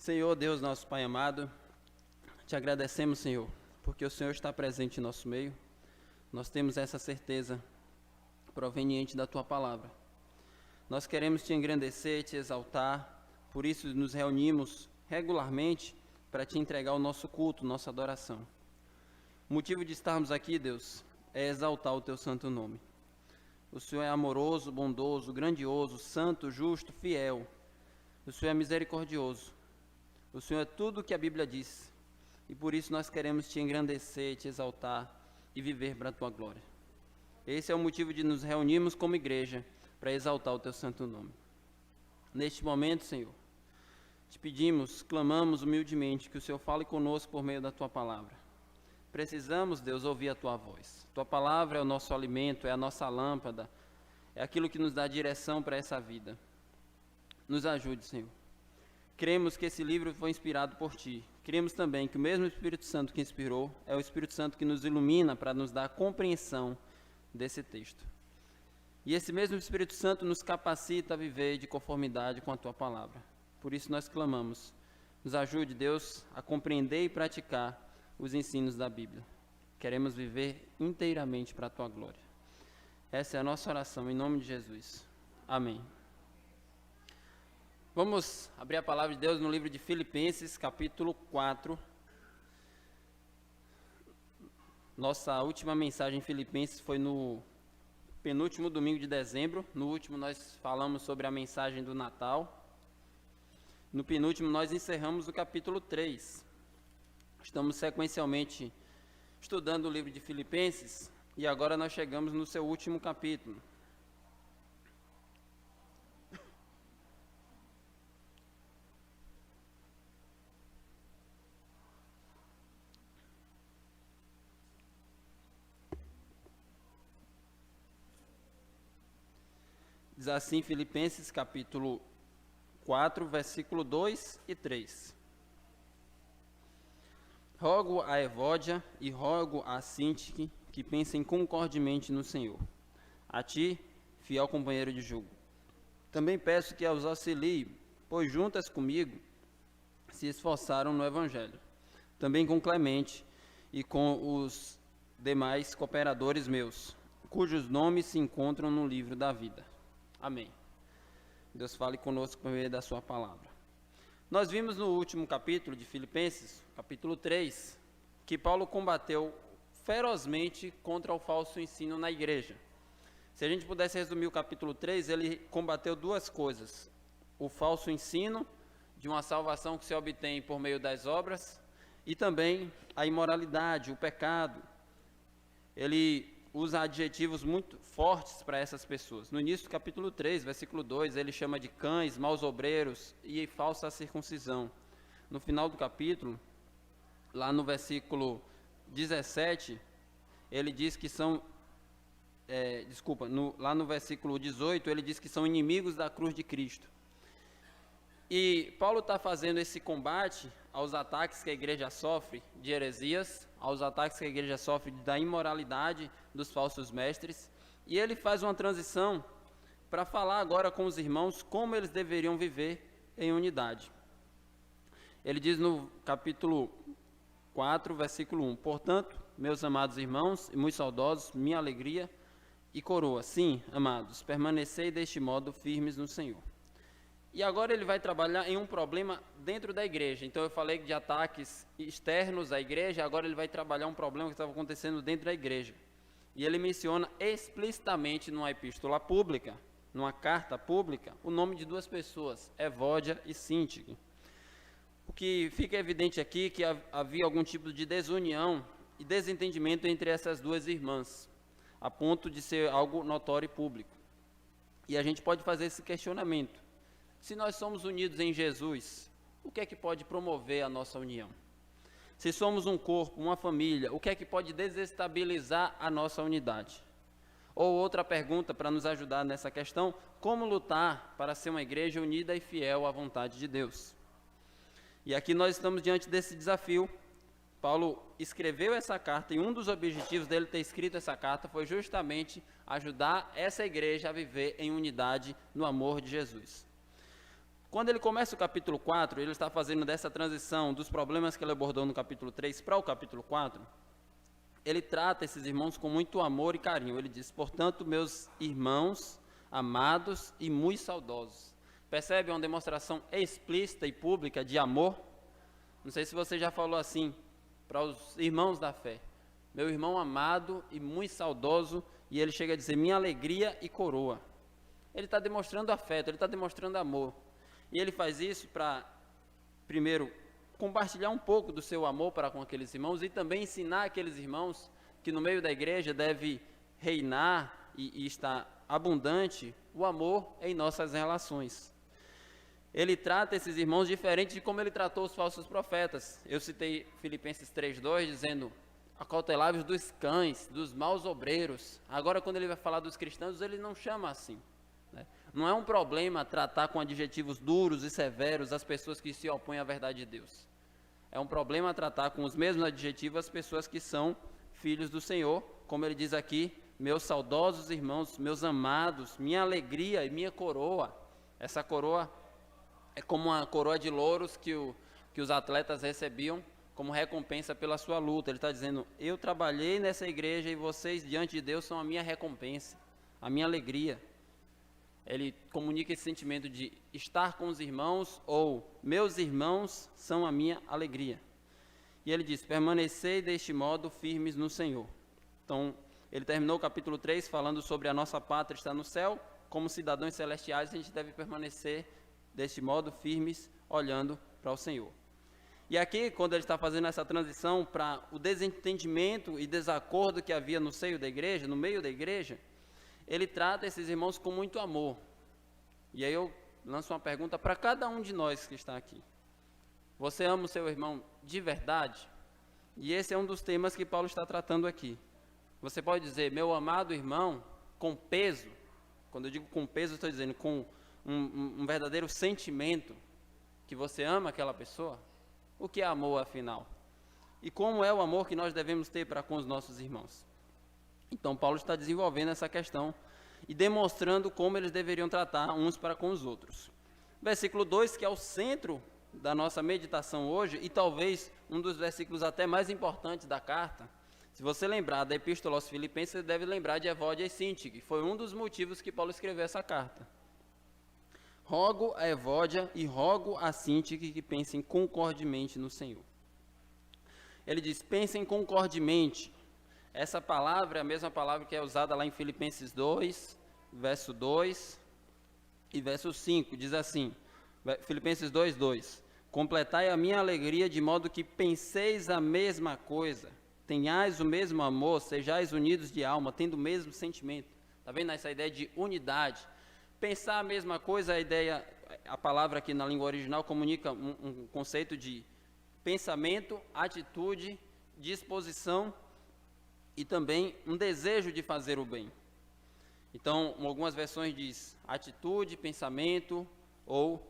Senhor Deus, nosso Pai amado, te agradecemos, Senhor, porque o Senhor está presente em nosso meio. Nós temos essa certeza proveniente da Tua Palavra. Nós queremos Te engrandecer, Te exaltar, por isso nos reunimos regularmente para Te entregar o nosso culto, nossa adoração. O motivo de estarmos aqui, Deus, é exaltar o Teu santo nome. O Senhor é amoroso, bondoso, grandioso, santo, justo, fiel. O Senhor é misericordioso. O Senhor é tudo o que a Bíblia diz. E por isso nós queremos Te engrandecer, Te exaltar e viver para a Tua glória. Esse é o motivo de nos reunirmos como igreja para exaltar o Teu santo nome. Neste momento, Senhor, Te pedimos, clamamos humildemente que o Senhor fale conosco por meio da Tua palavra. Precisamos, Deus, ouvir a Tua voz. Tua palavra é o nosso alimento, é a nossa lâmpada, é aquilo que nos dá direção para essa vida. Nos ajude, Senhor. Cremos que esse livro foi inspirado por Ti. Cremos também que o mesmo Espírito Santo que inspirou é o Espírito Santo que nos ilumina para nos dar a compreensão desse texto. E esse mesmo Espírito Santo nos capacita a viver de conformidade com a Tua palavra. Por isso nós clamamos. Nos ajude, Deus, a compreender e praticar os ensinos da Bíblia. Queremos viver inteiramente para a Tua glória. Essa é a nossa oração, em nome de Jesus. Amém. Vamos abrir a palavra de Deus no livro de Filipenses, capítulo 4. Nossa última mensagem em Filipenses foi no penúltimo domingo de dezembro. No último nós falamos sobre a mensagem do Natal. No penúltimo nós encerramos o capítulo 3. Estamos sequencialmente estudando o livro de Filipenses e agora nós chegamos no seu último capítulo. Diz assim Filipenses capítulo 4, versículo 2 e 3. Rogo a Evódia e rogo a Sintique que pensem concordemente no Senhor. A ti, fiel companheiro de jugo. Também peço que os auxilie, pois juntas comigo se esforçaram no Evangelho. Também com Clemente e com os demais cooperadores meus, cujos nomes se encontram no livro da vida. Amém. Deus fale conosco por meio da sua palavra. Nós vimos no último capítulo de Filipenses, capítulo 3, que Paulo combateu ferozmente contra o falso ensino na igreja. Se a gente pudesse resumir o capítulo 3, ele combateu duas coisas. O falso ensino de uma salvação que se obtém por meio das obras e também a imoralidade, o pecado. Ele usa adjetivos muito fortes para essas pessoas. No início do capítulo 3, versículo 2, ele chama de cães, maus obreiros e falsa circuncisão. No final do capítulo, lá no versículo 17, ele diz que são... lá no versículo 18, ele diz que são inimigos da cruz de Cristo. E Paulo está fazendo esse combate aos ataques que a igreja sofre de heresias, aos ataques que a igreja sofre da imoralidade dos falsos mestres, e ele faz uma transição para falar agora com os irmãos como eles deveriam viver em unidade. Ele diz no capítulo 4, versículo 1, portanto, meus amados irmãos e muito saudosos, minha alegria e coroa, sim, amados, permanecei deste modo firmes no Senhor. E agora ele vai trabalhar em um problema dentro da igreja. Então eu falei de ataques externos à igreja, agora ele vai trabalhar um problema que estava acontecendo dentro da igreja. E ele menciona explicitamente numa epístola pública, numa carta pública, o nome de duas pessoas, Evódia e Sintique. O que fica evidente aqui é que havia algum tipo de desunião e desentendimento entre essas duas irmãs, a ponto de ser algo notório e público. E a gente pode fazer esse questionamento. Se nós somos unidos em Jesus, o que é que pode promover a nossa união? Se somos um corpo, uma família, o que é que pode desestabilizar a nossa unidade? Ou outra pergunta para nos ajudar nessa questão, como lutar para ser uma igreja unida e fiel à vontade de Deus? E aqui nós estamos diante desse desafio. Paulo escreveu essa carta e um dos objetivos dele ter escrito essa carta foi justamente ajudar essa igreja a viver em unidade no amor de Jesus. Quando ele começa o capítulo 4, ele está fazendo dessa transição dos problemas que ele abordou no capítulo 3 para o capítulo 4, ele trata esses irmãos com muito amor e carinho. Ele diz, portanto, meus irmãos, amados e muito saudosos. Percebe uma demonstração explícita e pública de amor? Não sei se você já falou assim para os irmãos da fé. Meu irmão amado e muito saudoso, e ele chega a dizer, minha alegria e coroa. Ele está demonstrando afeto, ele está demonstrando amor. E ele faz isso para, primeiro, compartilhar um pouco do seu amor para com aqueles irmãos e também ensinar aqueles irmãos que no meio da igreja deve reinar e estar abundante o amor em nossas relações. Ele trata esses irmãos diferente de como ele tratou os falsos profetas. Eu citei Filipenses 3:2 dizendo, acautelai-vos dos cães, dos maus obreiros. Agora quando ele vai falar dos cristãos, ele não chama assim. Não é um problema tratar com adjetivos duros e severos as pessoas que se opõem à verdade de Deus. É um problema tratar com os mesmos adjetivos as pessoas que são filhos do Senhor, como ele diz aqui, meus saudosos irmãos, meus amados, minha alegria e minha coroa. Essa coroa é como uma coroa de louros que os atletas recebiam como recompensa pela sua luta. Ele está dizendo, eu trabalhei nessa igreja e vocês diante de Deus são a minha recompensa, a minha alegria. Ele comunica esse sentimento de estar com os irmãos, ou meus irmãos são a minha alegria. E ele diz, permanecei deste modo firmes no Senhor. Então, ele terminou o capítulo 3 falando sobre a nossa pátria estar no céu. Como cidadãos celestiais, a gente deve permanecer deste modo firmes, olhando para o Senhor. E aqui, quando ele está fazendo essa transição para o desentendimento e desacordo que havia no seio da igreja, no meio da igreja, ele trata esses irmãos com muito amor. E aí eu lanço uma pergunta para cada um de nós que está aqui. Você ama o seu irmão de verdade? E esse é um dos temas que Paulo está tratando aqui. Você pode dizer, meu amado irmão, com peso. Quando eu digo com peso, eu estou dizendo com um verdadeiro sentimento, que você ama aquela pessoa. O que é amor, afinal? E como é o amor que nós devemos ter para com os nossos irmãos? Então, Paulo está desenvolvendo essa questão e demonstrando como eles deveriam tratar uns para com os outros. Versículo 2, que é o centro da nossa meditação hoje, e talvez um dos versículos até mais importantes da carta. Se você lembrar da Epístola aos Filipenses, você deve lembrar de Evódia e Síntique, que foi um dos motivos que Paulo escreveu essa carta. Rogo a Evódia e rogo a Síntique que pensem concordemente no Senhor. Ele diz, pensem concordemente. Essa palavra é a mesma palavra que é usada lá em Filipenses 2, verso 2 e verso 5. Diz assim, Filipenses 2, 2. Completai a minha alegria de modo que penseis a mesma coisa, tenhais o mesmo amor, sejais unidos de alma, tendo o mesmo sentimento. Está vendo essa ideia de unidade? Pensar a mesma coisa, a palavra aqui na língua original comunica um conceito de pensamento, atitude, disposição, e também um desejo de fazer o bem. Então, em algumas versões diz atitude, pensamento ou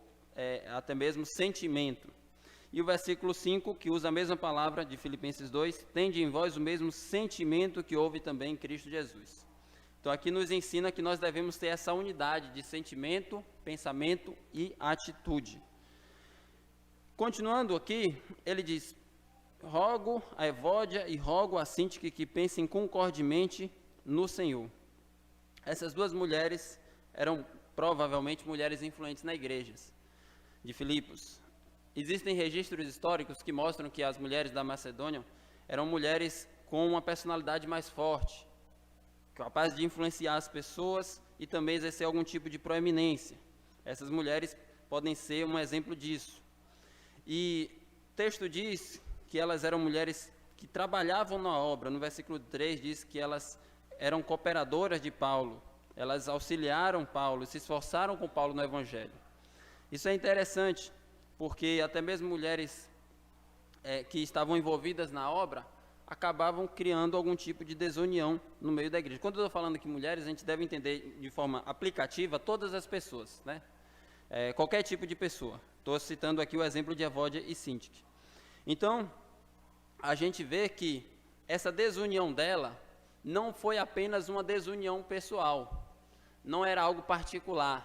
até mesmo sentimento. E o versículo 5, que usa a mesma palavra de Filipenses 2, tende em vós o mesmo sentimento que houve também em Cristo Jesus. Então, aqui nos ensina que nós devemos ter essa unidade de sentimento, pensamento e atitude. Continuando aqui, ele diz, rogo a Evódia e rogo a Síntique que pensem concordemente no Senhor. Essas duas mulheres eram provavelmente mulheres influentes na igreja de Filipos. Existem registros históricos que mostram que as mulheres da Macedônia eram mulheres com uma personalidade mais forte, capazes de influenciar as pessoas e também exercer algum tipo de proeminência. Essas mulheres podem ser um exemplo disso. E o texto diz que elas eram mulheres que trabalhavam na obra. No versículo 3 diz que elas eram cooperadoras de Paulo. Elas auxiliaram Paulo, se esforçaram com Paulo no Evangelho. Isso é interessante, porque até mesmo mulheres que estavam envolvidas na obra acabavam criando algum tipo de desunião no meio da igreja. Quando eu estou falando aqui mulheres, a gente deve entender de forma aplicativa todas as pessoas, né? Qualquer tipo de pessoa. Estou citando aqui o exemplo de Evódia e Síntique. Então, a gente vê que essa desunião dela não foi apenas uma desunião pessoal, não era algo particular,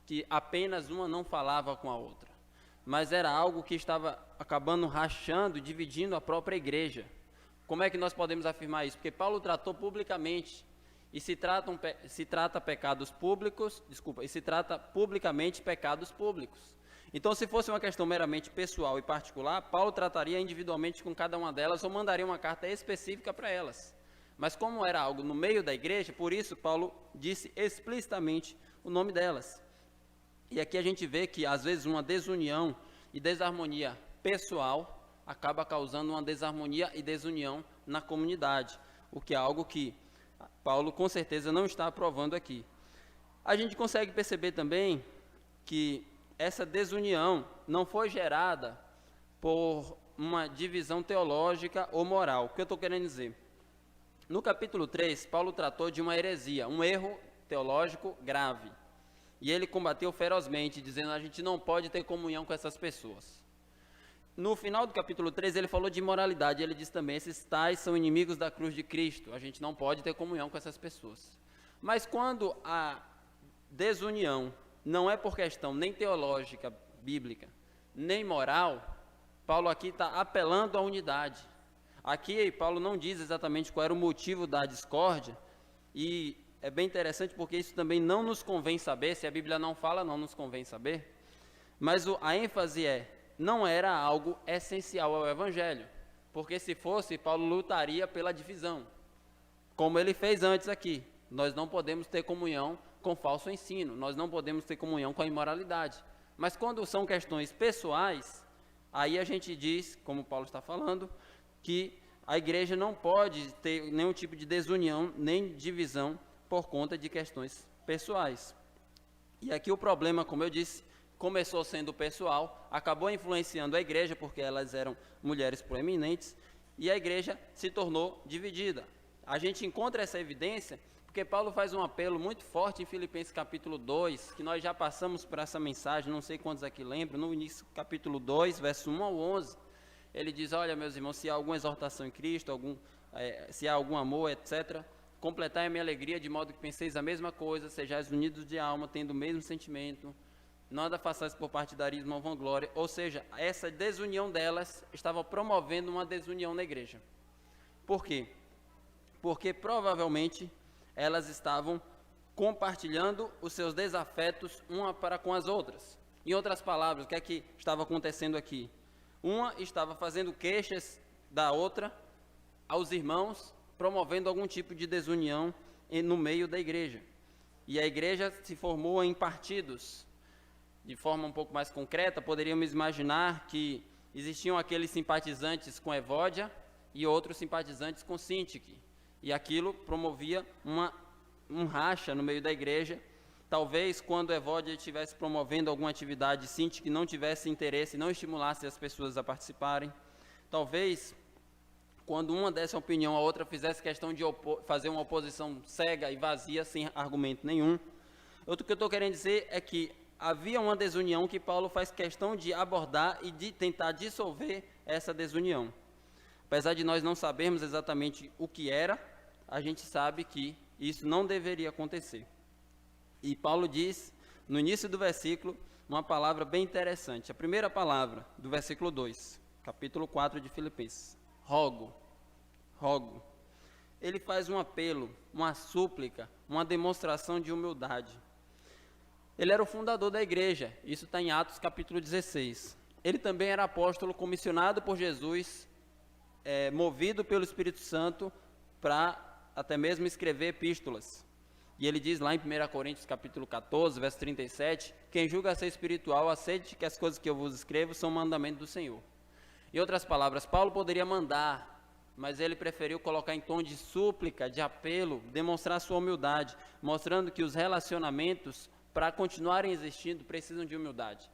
que apenas uma não falava com a outra, mas era algo que estava acabando rachando, dividindo a própria igreja. Como é que nós podemos afirmar isso? Porque Paulo tratou publicamente, e se trata pecados públicos, e se trata publicamente pecados públicos. Então, se fosse uma questão meramente pessoal e particular, Paulo trataria individualmente com cada uma delas ou mandaria uma carta específica para elas. Mas como era algo no meio da igreja, por isso Paulo disse explicitamente o nome delas. E aqui a gente vê que, às vezes, uma desunião e desarmonia pessoal acaba causando uma desarmonia e desunião na comunidade, o que é algo que Paulo, com certeza, não está aprovando aqui. A gente consegue perceber também que essa desunião não foi gerada por uma divisão teológica ou moral. O que eu estou querendo dizer? No capítulo 3, Paulo tratou de uma heresia, um erro teológico grave. E ele combateu ferozmente, dizendo que a gente não pode ter comunhão com essas pessoas. No final do capítulo 3, ele falou de imoralidade. Ele diz também, esses tais são inimigos da cruz de Cristo. A gente não pode ter comunhão com essas pessoas. Mas quando a desunião não é por questão nem teológica, bíblica, nem moral, Paulo aqui está apelando à unidade. Aqui Paulo não diz exatamente qual era o motivo da discórdia, e é bem interessante porque isso também não nos convém saber, se a Bíblia não fala, não nos convém saber, mas a ênfase não era algo essencial ao Evangelho, porque se fosse, Paulo lutaria pela divisão, como ele fez antes aqui. Nós não podemos ter comunhão com falso ensino, nós não podemos ter comunhão com a imoralidade, mas quando são questões pessoais, aí a gente diz, como Paulo está falando, que a igreja não pode ter nenhum tipo de desunião, nem divisão, por conta de questões pessoais. E aqui o problema, como eu disse, começou sendo pessoal, acabou influenciando a igreja, porque elas eram mulheres proeminentes, e a igreja se tornou dividida. A gente encontra essa evidência, porque Paulo faz um apelo muito forte em Filipenses capítulo 2, que nós já passamos por essa mensagem, não sei quantos aqui lembram, no início capítulo 2, verso 1 ao 11, ele diz, olha meus irmãos, se há alguma exortação em Cristo, se há algum amor, etc., completai a minha alegria, de modo que penseis a mesma coisa, sejais unidos de alma, tendo o mesmo sentimento, nada façais por partidarismo ou vanglória. Ou seja, essa desunião delas estava promovendo uma desunião na igreja. Por quê? Porque provavelmente elas estavam compartilhando os seus desafetos uma para com as outras. Em outras palavras, o que é que estava acontecendo aqui? Uma estava fazendo queixas da outra aos irmãos, promovendo algum tipo de desunião no meio da igreja. E a igreja se formou em partidos. De forma um pouco mais concreta, poderíamos imaginar que existiam aqueles simpatizantes com Evódia e outros simpatizantes com Sintique. E aquilo promovia um racha no meio da igreja. Talvez quando Evódia estivesse promovendo alguma atividade, Sintique não tivesse interesse, não estimulasse as pessoas a participarem. Talvez quando uma desse opinião, a outra fizesse questão de fazer uma oposição cega e vazia, sem argumento nenhum. Outro que eu estou querendo dizer é que havia uma desunião que Paulo faz questão de abordar e de tentar dissolver essa desunião. Apesar de nós não sabermos exatamente o que era, a gente sabe que isso não deveria acontecer. E Paulo diz, no início do versículo, uma palavra bem interessante. A primeira palavra do versículo 2, capítulo 4 de Filipenses. Rogo. Ele faz um apelo, uma súplica, uma demonstração de humildade. Ele era o fundador da igreja, isso está em Atos capítulo 16. Ele também era apóstolo comissionado por Jesus, movido pelo Espírito Santo para até mesmo escrever epístolas. E ele diz lá em 1 Coríntios capítulo 14, verso 37, quem julga ser espiritual, aceite que as coisas que eu vos escrevo são mandamento do Senhor. Em outras palavras, Paulo poderia mandar, mas ele preferiu colocar em tom de súplica, de apelo, demonstrar sua humildade, mostrando que os relacionamentos, para continuarem existindo, precisam de humildade.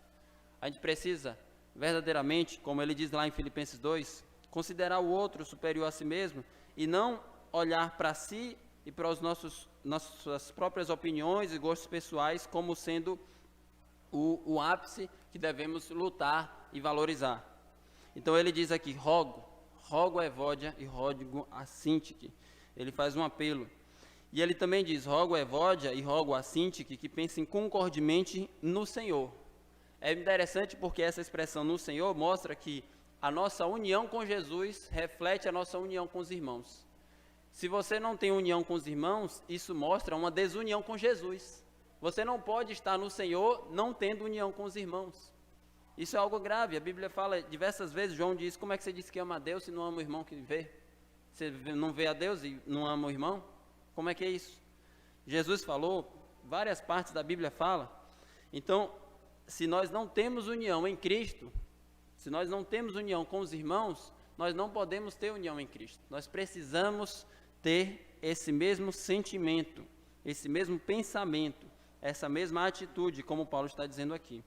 A gente precisa, verdadeiramente, como ele diz lá em Filipenses 2, considerar o outro superior a si mesmo e não olhar para si e para os nossas próprias opiniões e gostos pessoais como sendo o ápice que devemos lutar e valorizar. Então ele diz aqui, rogo a Evódia e rogo a Sintique. Ele faz um apelo. E ele também diz, rogo a Evódia e rogo a Sintique que pensem concordemente no Senhor. É interessante porque essa expressão no Senhor mostra que a nossa união com Jesus reflete a nossa união com os irmãos. Se você não tem união com os irmãos, isso mostra uma desunião com Jesus. Você não pode estar no Senhor não tendo união com os irmãos. Isso é algo grave. A Bíblia fala diversas vezes, João diz, como é que você diz que ama a Deus se não ama o irmão que vê? Você não vê a Deus e não ama o irmão? Como é que é isso? Jesus falou, várias partes da Bíblia fala. Então, se nós não temos união em Cristo, se nós não temos união com os irmãos, nós não podemos ter união em Cristo. Nós precisamos ter esse mesmo sentimento, esse mesmo pensamento, essa mesma atitude, como Paulo está dizendo aqui.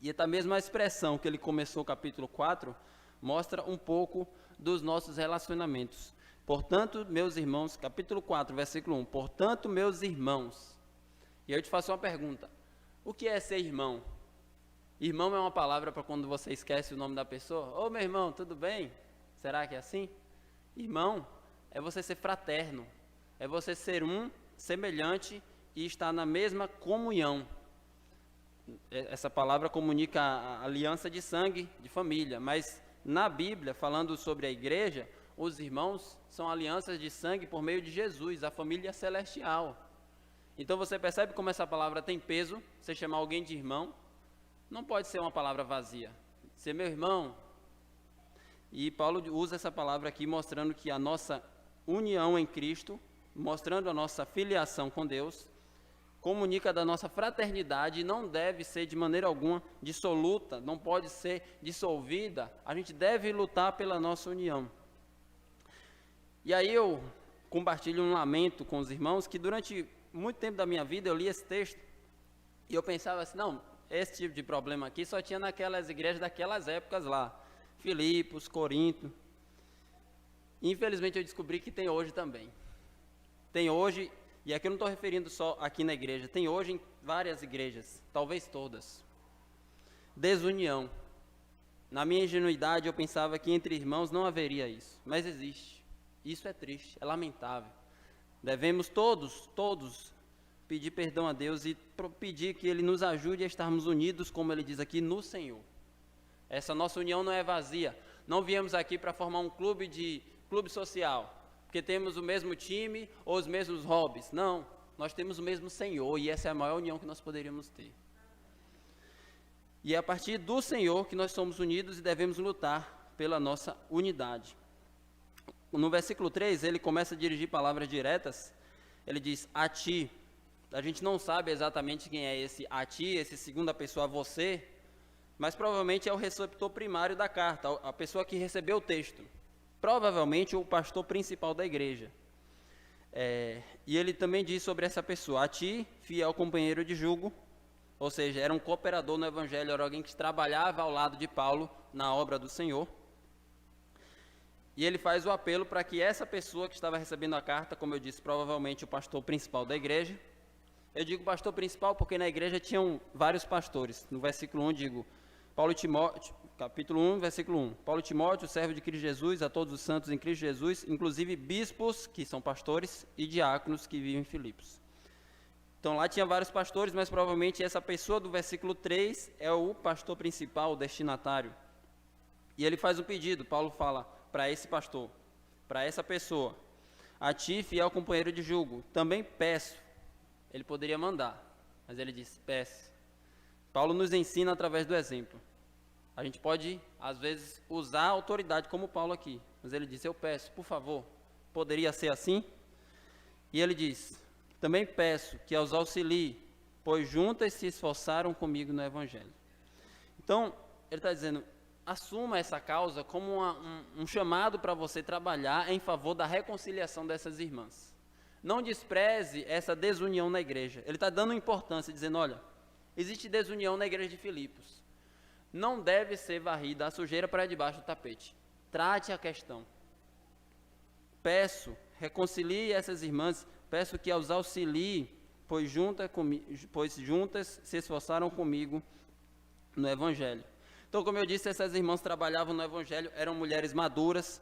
E essa mesma expressão que ele começou o capítulo 4, mostra um pouco dos nossos relacionamentos. Portanto, meus irmãos, capítulo 4, versículo 1, portanto, meus irmãos. E eu te faço uma pergunta, o que é ser irmão? Irmão é uma palavra para quando você esquece o nome da pessoa. Ô meu irmão, tudo bem? Será que é assim? Irmão é você ser fraterno, é você ser um semelhante e estar na mesma comunhão. Essa palavra comunica a aliança de sangue, de família, mas na Bíblia, falando sobre a igreja, os irmãos são alianças de sangue por meio de Jesus, a família celestial. Então você percebe como essa palavra tem peso, você chamar alguém de irmão, não pode ser uma palavra vazia. Ser meu irmão. E Paulo usa essa palavra aqui mostrando que a nossa união em Cristo, mostrando a nossa filiação com Deus, comunica da nossa fraternidade e não deve ser de maneira alguma dissoluta, não pode ser dissolvida. A gente deve lutar pela nossa união. E aí eu compartilho um lamento com os irmãos que durante muito tempo da minha vida eu li esse texto e eu pensava assim, não, esse tipo de problema aqui só tinha naquelas igrejas daquelas épocas lá, Filipos, Corinto. Infelizmente eu descobri que tem hoje também. Tem hoje, e aqui eu não estou referindo só aqui na igreja, tem hoje em várias igrejas, talvez todas. Desunião. Na minha ingenuidade eu pensava que entre irmãos não haveria isso, mas existe. Isso é triste, é lamentável. Devemos todos pedir perdão a Deus e pedir que Ele nos ajude a estarmos unidos, como Ele diz aqui, no Senhor. Essa nossa união não é vazia. Não viemos aqui para formar um clube social, porque temos o mesmo time ou os mesmos hobbies. Não, nós temos o mesmo Senhor e essa é a maior união que nós poderíamos ter. E é a partir do Senhor que nós somos unidos e devemos lutar pela nossa unidade. No versículo 3, ele começa a dirigir palavras diretas. Ele diz, a ti. A gente não sabe exatamente quem é esse a ti, esse segunda pessoa, você, mas provavelmente é o receptor primário da carta, a pessoa que recebeu o texto. Provavelmente o pastor principal da igreja. E ele também diz sobre essa pessoa, a ti, fiel companheiro de jugo, ou seja, era um cooperador no evangelho, era alguém que trabalhava ao lado de Paulo na obra do Senhor. E ele faz o apelo para que essa pessoa que estava recebendo a carta, como eu disse, provavelmente o pastor principal da igreja. Eu digo pastor principal porque na igreja tinham vários pastores. No versículo 1 digo, Paulo e Timóteo, capítulo 1, versículo 1. Paulo e Timóteo, servo de Cristo Jesus, a todos os santos em Cristo Jesus, inclusive bispos, que são pastores, e diáconos que vivem em Filipos. Então lá tinha vários pastores, mas provavelmente essa pessoa do versículo 3 é o pastor principal, o destinatário. E ele faz um pedido, Paulo fala para esse pastor, para essa pessoa, a ti, fiel companheiro de jugo, também peço. Ele poderia mandar, mas ele disse, peço. Paulo nos ensina através do exemplo. A gente pode, às vezes, usar a autoridade como Paulo aqui, mas ele disse, eu peço, por favor, poderia ser assim? E ele diz, também peço que os auxilie, pois juntas se esforçaram comigo no Evangelho. Então, ele está dizendo, assuma essa causa como um chamado para você trabalhar em favor da reconciliação dessas irmãs. Não despreze essa desunião na igreja. Ele está dando importância, dizendo, olha, existe desunião na igreja de Filipos. Não deve ser varrida a sujeira para debaixo do tapete. Trate a questão. Peço, reconcilie essas irmãs, peço que os auxilie, pois juntas se esforçaram comigo no Evangelho. Então, como eu disse, essas irmãs trabalhavam no Evangelho, eram mulheres maduras,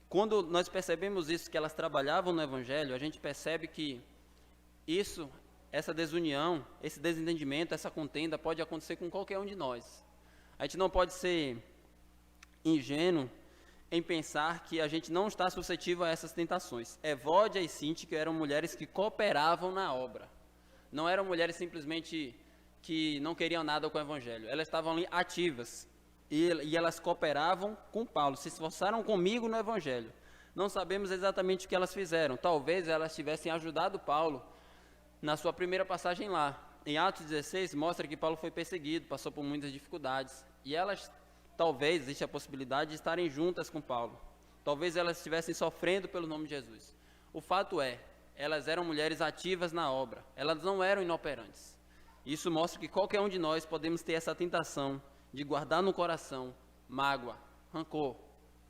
Quando nós percebemos isso, que elas trabalhavam no Evangelho, a gente percebe que essa desunião, esse desentendimento, essa contenda pode acontecer com qualquer um de nós. A gente não pode ser ingênuo em pensar que a gente não está suscetível a essas tentações. Evódia e Síntique eram mulheres que cooperavam na obra. Não eram mulheres simplesmente que não queriam nada com o Evangelho. Elas estavam ali ativas e elas cooperavam com Paulo, se esforçaram comigo no Evangelho. Não sabemos exatamente o que elas fizeram. Talvez elas tivessem ajudado Paulo na sua primeira passagem lá. Em Atos 16 mostra que Paulo foi perseguido, passou por muitas dificuldades. E elas, talvez, existe a possibilidade de estarem juntas com Paulo. Talvez elas estivessem sofrendo pelo nome de Jesus. O fato é, elas eram mulheres ativas na obra. Elas não eram inoperantes. Isso mostra que qualquer um de nós podemos ter essa tentação de guardar no coração mágoa, rancor,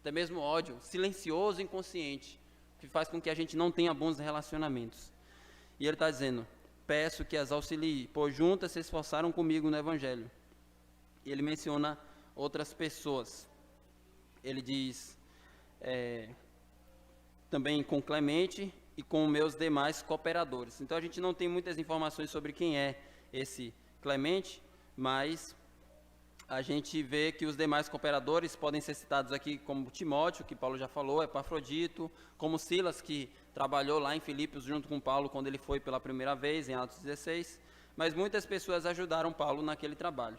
até mesmo ódio, silencioso e inconsciente, que faz com que a gente não tenha bons relacionamentos. E ele está dizendo, peço que as auxilie, pois juntas se esforçaram comigo no Evangelho. E ele menciona outras pessoas. Ele diz, também com Clemente e com meus demais cooperadores. Então a gente não tem muitas informações sobre quem é esse Clemente, mas a gente vê que os demais cooperadores podem ser citados aqui como Timóteo, que Paulo já falou, Epafrodito, como Silas, que trabalhou lá em Filipos junto com Paulo quando ele foi pela primeira vez, em Atos 16, mas muitas pessoas ajudaram Paulo naquele trabalho.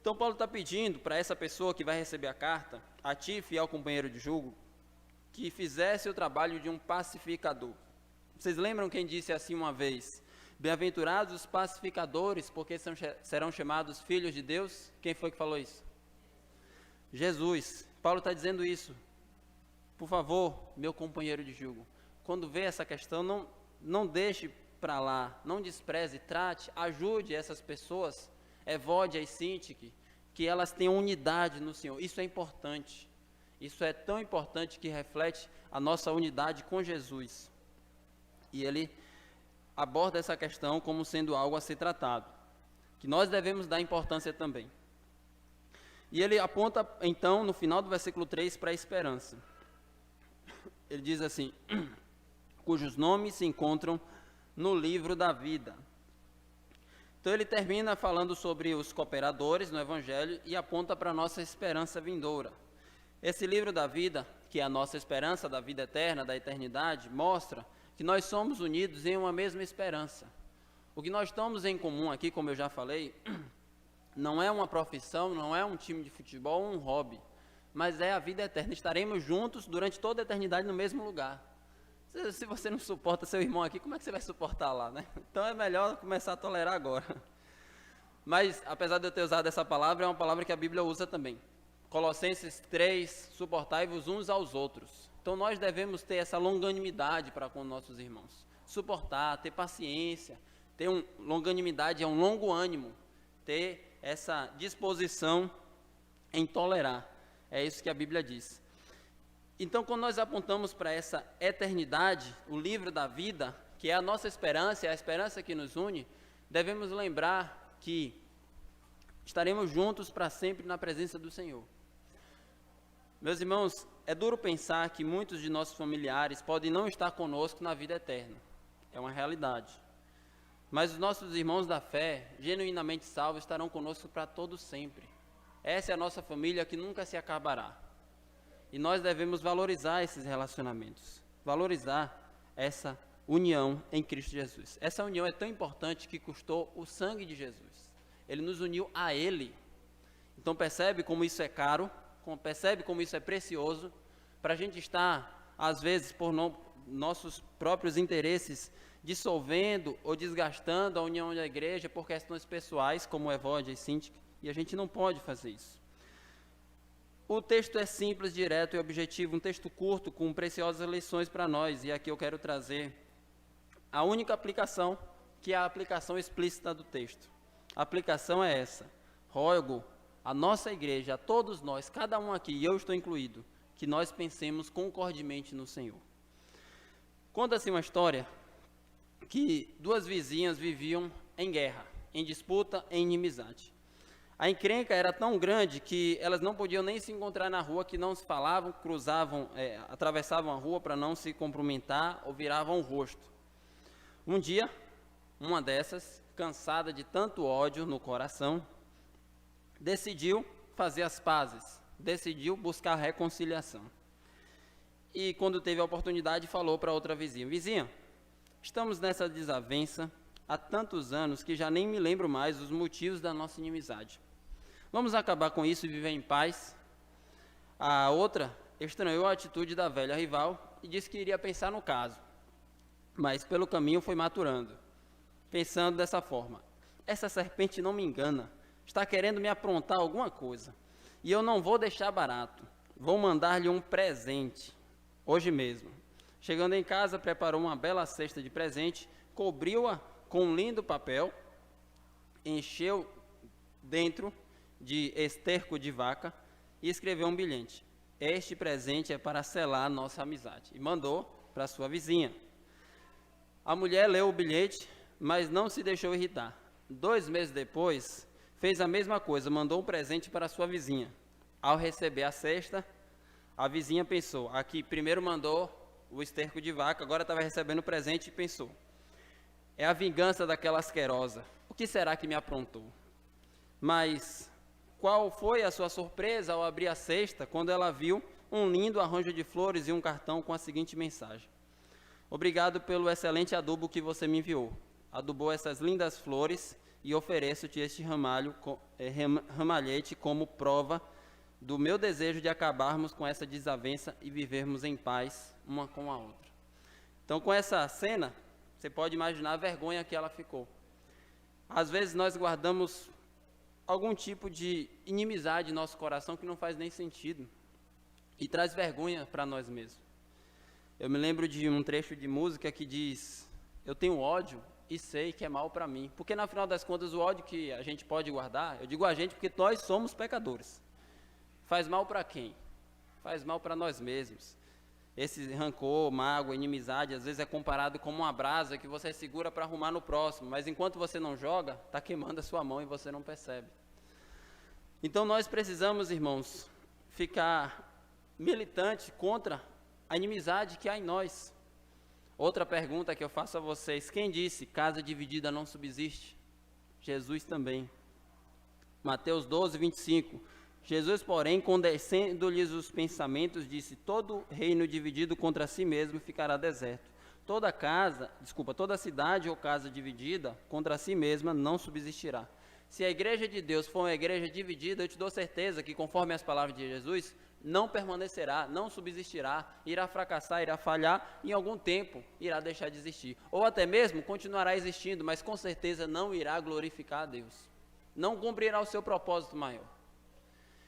Então Paulo está pedindo para essa pessoa que vai receber a carta, a ti, fiel companheiro de julgo, que fizesse o trabalho de um pacificador. Vocês lembram quem disse assim uma vez? Bem-aventurados os pacificadores, porque serão chamados filhos de Deus. Quem foi que falou isso? Jesus. Paulo está dizendo isso. Por favor, meu companheiro de julgo, quando vê essa questão, não deixe para lá, não despreze, trate, ajude essas pessoas, Evódia e Síntique, que elas tenham unidade no Senhor. Isso é importante. Isso é tão importante que reflete a nossa unidade com Jesus. E ele aborda essa questão como sendo algo a ser tratado, que nós devemos dar importância também. E ele aponta, então, no final do versículo 3, para a esperança. Ele diz assim, cujos nomes se encontram no livro da vida. Então ele termina falando sobre os cooperadores no Evangelho e aponta para a nossa esperança vindoura. Esse livro da vida, que é a nossa esperança da vida eterna, da eternidade, mostra que nós somos unidos em uma mesma esperança. O que nós estamos em comum aqui, como eu já falei, não é uma profissão, não é um time de futebol, um hobby, mas é a vida eterna. Estaremos juntos durante toda a eternidade no mesmo lugar. Se você não suporta seu irmão aqui, como é que você vai suportar lá, né? Então é melhor começar a tolerar agora. Mas, apesar de eu ter usado essa palavra, é uma palavra que a Bíblia usa também. Colossenses 3, suportai-vos uns aos outros. Então nós devemos ter essa longanimidade para com nossos irmãos. Suportar, ter paciência, ter longanimidade, é um longo ânimo, ter essa disposição em tolerar. É isso que a Bíblia diz. Então, quando nós apontamos para essa eternidade, o livro da vida, que é a nossa esperança, é a esperança que nos une, devemos lembrar que estaremos juntos para sempre na presença do Senhor. Meus irmãos, é duro pensar que muitos de nossos familiares podem não estar conosco na vida eterna. É uma realidade. Mas os nossos irmãos da fé, genuinamente salvos, estarão conosco para todo sempre. Essa é a nossa família que nunca se acabará. E nós devemos valorizar esses relacionamentos, valorizar essa união em Cristo Jesus. Essa união é tão importante que custou o sangue de Jesus. Ele nos uniu a Ele. Então percebe como isso é caro, percebe como isso é precioso, para a gente estar, às vezes, por nossos próprios interesses, dissolvendo ou desgastando a união da igreja por questões pessoais, como Evódia e Síntique, e a gente não pode fazer isso. O texto é simples, direto e objetivo, um texto curto com preciosas lições para nós, e aqui eu quero trazer a única aplicação, que é a aplicação explícita do texto. A aplicação é essa: rogo a nossa igreja, a todos nós, cada um aqui, e eu estou incluído, que nós pensemos concordemente no Senhor. Conta-se uma história que duas vizinhas viviam em guerra, em disputa, em inimizade. A encrenca era tão grande que elas não podiam nem se encontrar na rua, que não se falavam, atravessavam a rua para não se cumprimentar ou viravam o rosto. Um dia, uma dessas, cansada de tanto ódio no coração, decidiu fazer as pazes, decidiu buscar reconciliação. E quando teve a oportunidade, falou para outra vizinha: vizinha, estamos nessa desavença há tantos anos que já nem me lembro mais os motivos da nossa inimizade. Vamos acabar com isso e viver em paz? A outra estranhou a atitude da velha rival e disse que iria pensar no caso, mas pelo caminho foi maturando, pensando dessa forma: essa serpente não me engana, está querendo me aprontar alguma coisa, e eu não vou deixar barato, vou mandar-lhe um presente, hoje mesmo. Chegando em casa, preparou uma bela cesta de presente, cobriu-a com um lindo papel, encheu dentro de esterco de vaca e escreveu um bilhete: este presente é para selar nossa amizade, e mandou para sua vizinha. A mulher leu o bilhete, mas não se deixou irritar. 2 meses depois, fez a mesma coisa, mandou um presente para sua vizinha. Ao receber a cesta, a vizinha pensou: aqui primeiro mandou o esterco de vaca, agora estava recebendo o presente, e pensou: é a vingança daquela asquerosa, o que será que me aprontou? Mas qual foi a sua surpresa ao abrir a cesta, quando ela viu um lindo arranjo de flores e um cartão com a seguinte mensagem: obrigado pelo excelente adubo que você me enviou. Adubou essas lindas flores e ofereço-te este ramalhete como prova do meu desejo de acabarmos com essa desavença e vivermos em paz uma com a outra. Então, com essa cena, você pode imaginar a vergonha que ela ficou. Às vezes nós guardamos algum tipo de inimizade em nosso coração que não faz nem sentido e traz vergonha para nós mesmos. Eu me lembro de um trecho de música que diz: eu tenho ódio e sei que é mal para mim. Porque, na final das contas, o ódio que a gente pode guardar, eu digo a gente porque nós somos pecadores. Faz mal para quem? Faz mal para nós mesmos. Esse rancor, mágoa, inimizade, às vezes é comparado como uma brasa que você segura para arrumar no próximo, mas enquanto você não joga, está queimando a sua mão e você não percebe. Então nós precisamos, irmãos, ficar militante contra a inimizade que há em nós. Outra pergunta que eu faço a vocês: quem disse casa dividida não subsiste? Jesus também. Mateus 12, 25. Jesus, porém, condescendo-lhes os pensamentos, disse: todo reino dividido contra si mesmo ficará deserto. Toda cidade ou casa dividida contra si mesma não subsistirá. Se a igreja de Deus for uma igreja dividida, eu te dou certeza que, conforme as palavras de Jesus, não permanecerá, não subsistirá, irá fracassar, irá falhar, e em algum tempo irá deixar de existir. Ou até mesmo continuará existindo, mas com certeza não irá glorificar a Deus. Não cumprirá o seu propósito maior.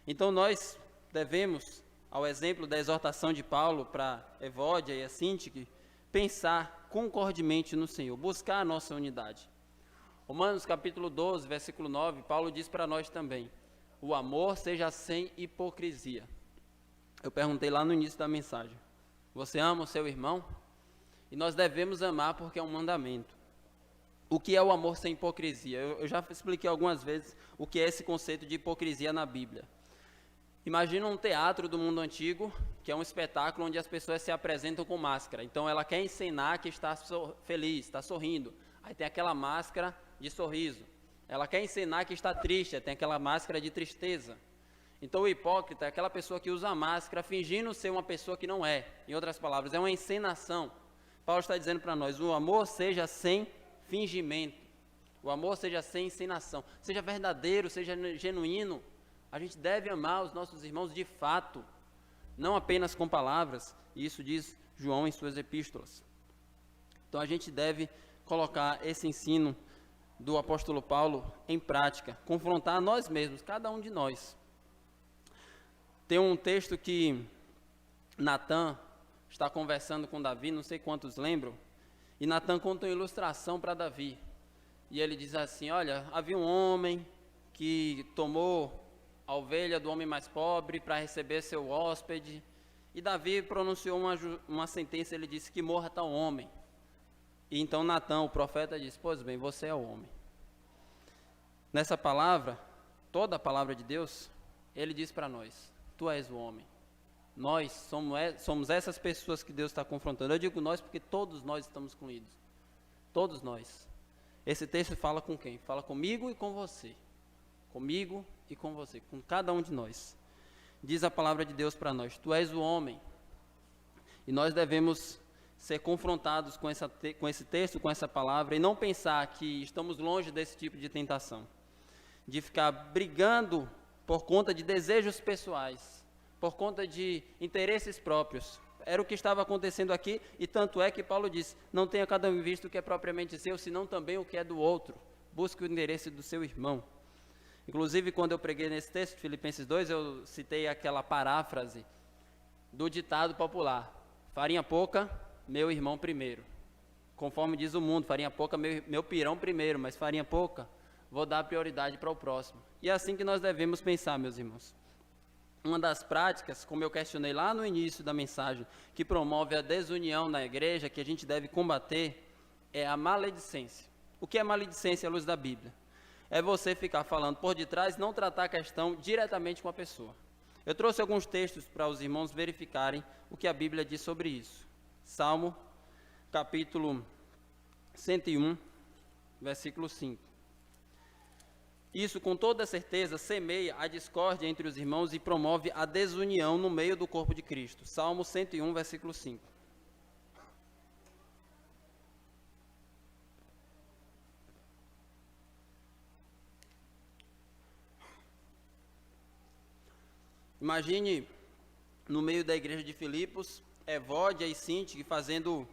Então nós devemos, ao exemplo da exortação de Paulo para Evódia e a Sintique, pensar concordemente no Senhor, buscar a nossa unidade. Romanos capítulo 12, versículo 9, Paulo diz para nós também: o amor seja sem hipocrisia. Eu perguntei lá no início da mensagem: você ama o seu irmão? E nós devemos amar porque é um mandamento. O que é o amor sem hipocrisia? Eu já expliquei algumas vezes o que é esse conceito de hipocrisia na Bíblia. Imagina um teatro do mundo antigo, que é um espetáculo onde as pessoas se apresentam com máscara. Então ela quer encenar que está feliz, está sorrindo. Aí tem aquela máscara de sorriso. Ela quer encenar que está triste, tem aquela máscara de tristeza. Então o hipócrita é aquela pessoa que usa a máscara fingindo ser uma pessoa que não é. Em outras palavras, é uma encenação. Paulo está dizendo para nós: o amor seja sem fingimento. O amor seja sem encenação. Seja verdadeiro, seja genuíno. A gente deve amar os nossos irmãos de fato, não apenas com palavras. Isso diz João em suas epístolas. Então a gente deve colocar esse ensino do apóstolo Paulo em prática, confrontar nós mesmos, cada um de nós. Tem um texto que Natã está conversando com Davi, não sei quantos lembram, e Natã conta uma ilustração para Davi. E ele diz assim: olha, havia um homem que tomou a ovelha do homem mais pobre para receber seu hóspede, e Davi pronunciou uma sentença. Ele disse: que morra tal homem. E então Natã, o profeta, disse: pois bem, você é o homem. Nessa palavra, toda a palavra de Deus, ele diz para nós: tu és o homem. Nós somos essas pessoas que Deus está confrontando. Eu digo nós porque todos nós estamos incluídos. Todos nós. Esse texto fala com quem? Fala comigo e com você. Comigo e com você. Com cada um de nós. Diz a palavra de Deus para nós: tu és o homem. E nós devemos ser confrontados com esse texto, com essa palavra, e não pensar que estamos longe desse tipo de tentação. De ficar brigando por conta de desejos pessoais, por conta de interesses próprios. Era o que estava acontecendo aqui, e tanto é que Paulo diz: não tenha cada um visto o que é propriamente seu, senão também o que é do outro. Busque o interesse do seu irmão. Inclusive, quando eu preguei nesse texto, Filipenses 2, eu citei aquela paráfrase do ditado popular: farinha pouca, meu irmão primeiro. Conforme diz o mundo, farinha pouca, meu pirão primeiro, mas farinha pouca, vou dar prioridade para o próximo. E é assim que nós devemos pensar, meus irmãos. Uma das práticas, como eu questionei lá no início da mensagem, que promove a desunião na igreja, que a gente deve combater, é a maledicência. O que é maledicência à luz da Bíblia? É você ficar falando por detrás, não tratar a questão diretamente com a pessoa. Eu trouxe alguns textos para os irmãos verificarem o que a Bíblia diz sobre isso. Salmo, capítulo 101, versículo 5. Isso, com toda certeza, semeia a discórdia entre os irmãos e promove a desunião no meio do corpo de Cristo. Salmo 101, versículo 5. Imagine, no meio da igreja de Filipos, Evódia e Sintique fazendo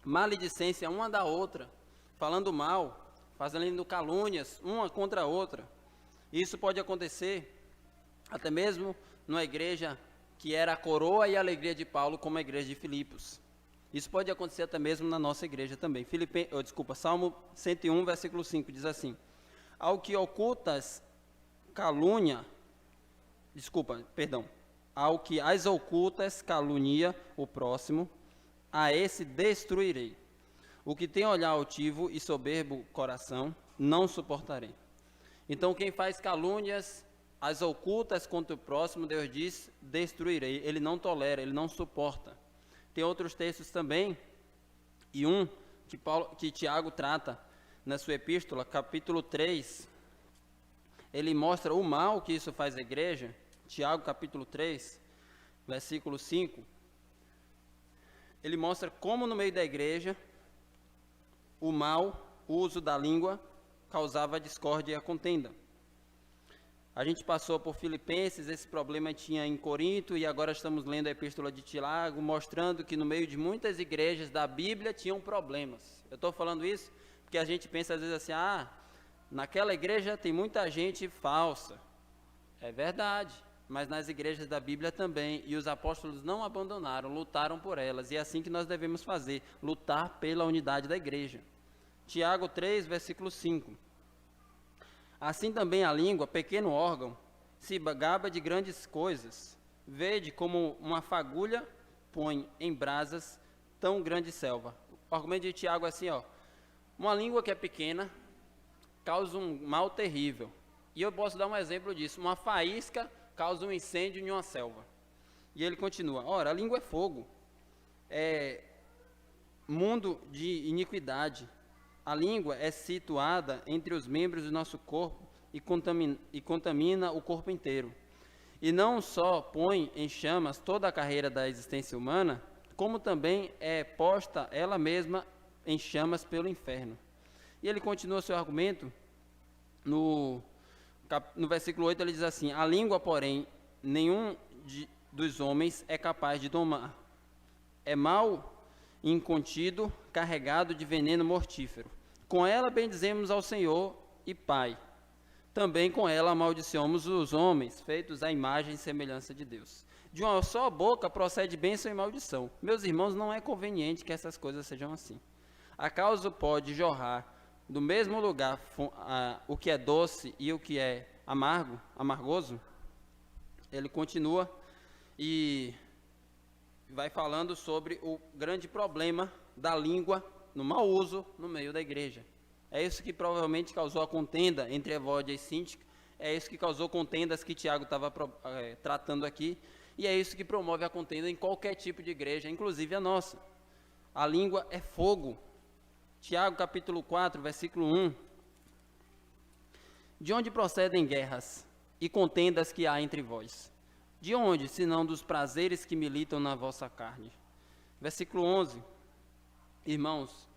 maledicência uma da outra, falando mal, fazendo calúnias uma contra a outra. Isso pode acontecer até mesmo numa igreja que era a coroa e a alegria de Paulo, como a igreja de Filipos. Isso pode acontecer até mesmo na nossa igreja também. Salmo 101, versículo 5, diz assim: ao que ocultas calúnia, ao que as ocultas calunia o próximo, a esse destruirei. O que tem olhar altivo e soberbo coração, não suportarei. Então, quem faz calúnias, as ocultas contra o próximo, Deus diz, destruirei. Ele não tolera, ele não suporta. Tem outros textos também, e um que Tiago trata na sua epístola, capítulo 3, ele mostra o mal que isso faz à igreja. Tiago, capítulo 3, versículo 5, ele mostra como no meio da igreja o mau uso da língua causava discórdia e a contenda. A gente passou por Filipenses, esse problema tinha em Corinto, e agora estamos lendo a epístola de Tiago, mostrando que no meio de muitas igrejas da Bíblia tinham problemas. Eu estou falando isso porque a gente pensa às vezes assim: naquela igreja tem muita gente falsa. É verdade, mas nas igrejas da Bíblia também, e os apóstolos não abandonaram, lutaram por elas, e é assim que nós devemos fazer, lutar pela unidade da igreja. Tiago 3, versículo 5. Assim também a língua, pequeno órgão, se gaba de grandes coisas. Vede como uma fagulha põe em brasas tão grande selva. O argumento de Tiago é assim, uma língua que é pequena causa um mal terrível. E eu posso dar um exemplo disso: uma faísca causa um incêndio em uma selva. E ele continua: ora, a língua é fogo, é mundo de iniquidade. A língua é situada entre os membros do nosso corpo e contamina o corpo inteiro. E não só põe em chamas toda a carreira da existência humana, como também é posta ela mesma em chamas pelo inferno. E ele continua seu argumento no versículo 8, ele diz assim: a língua, porém, nenhum dos homens é capaz de domar. É mal incontido, carregado de veneno mortífero. Com ela bendizemos ao Senhor e Pai. Também com ela amaldiçoamos os homens, feitos à imagem e semelhança de Deus. De uma só boca procede bênção e maldição. Meus irmãos, não é conveniente que essas coisas sejam assim. Acaso pode jorrar do mesmo lugar o que é doce e o que é amargoso? Ele continua e vai falando sobre o grande problema da língua no mau uso no meio da igreja. É isso que provavelmente causou a contenda entre Evódia e Sintique. é isso que causou contendas que Tiago estava tratando aqui, e é isso que promove a contenda em qualquer tipo de igreja, inclusive a nossa. A língua é fogo. Tiago capítulo 4, versículo 1. De onde procedem guerras e contendas que há entre vós? De onde, senão dos prazeres que militam na vossa carne? Versículo 11. Irmãos,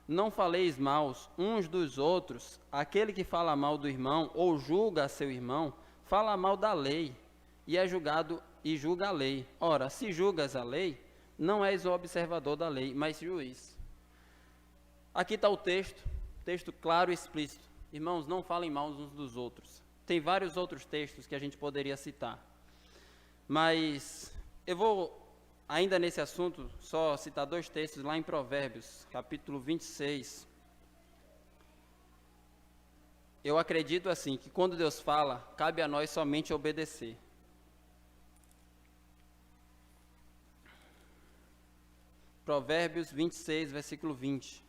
não faleis maus uns dos outros. Aquele que fala mal do irmão ou julga a seu irmão, fala mal da lei e é julgado e julga a lei. Ora, se julgas a lei, não és o observador da lei, mas juiz. Aqui está o texto claro e explícito. Irmãos, não falem mal uns dos outros. Tem vários outros textos que a gente poderia citar. Mas eu vou, ainda nesse assunto, só citar 2 textos lá em Provérbios, capítulo 26. Eu acredito assim, que quando Deus fala, cabe a nós somente obedecer. Provérbios 26, versículo 20.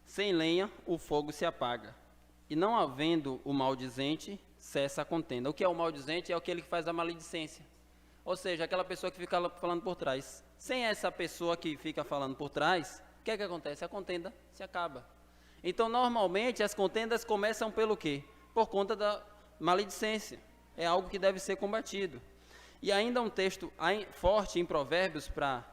Sem lenha, o fogo se apaga, e não havendo o maldizente, cessa a contenda. O que é o maldizente? É aquele que faz a maledicência, ou seja, aquela pessoa que fica falando por trás. Sem essa pessoa que fica falando por trás, o que é que acontece? A contenda se acaba. Então, normalmente, as contendas começam pelo quê? Por conta da maledicência. É algo que deve ser combatido. E ainda um texto forte em Provérbios para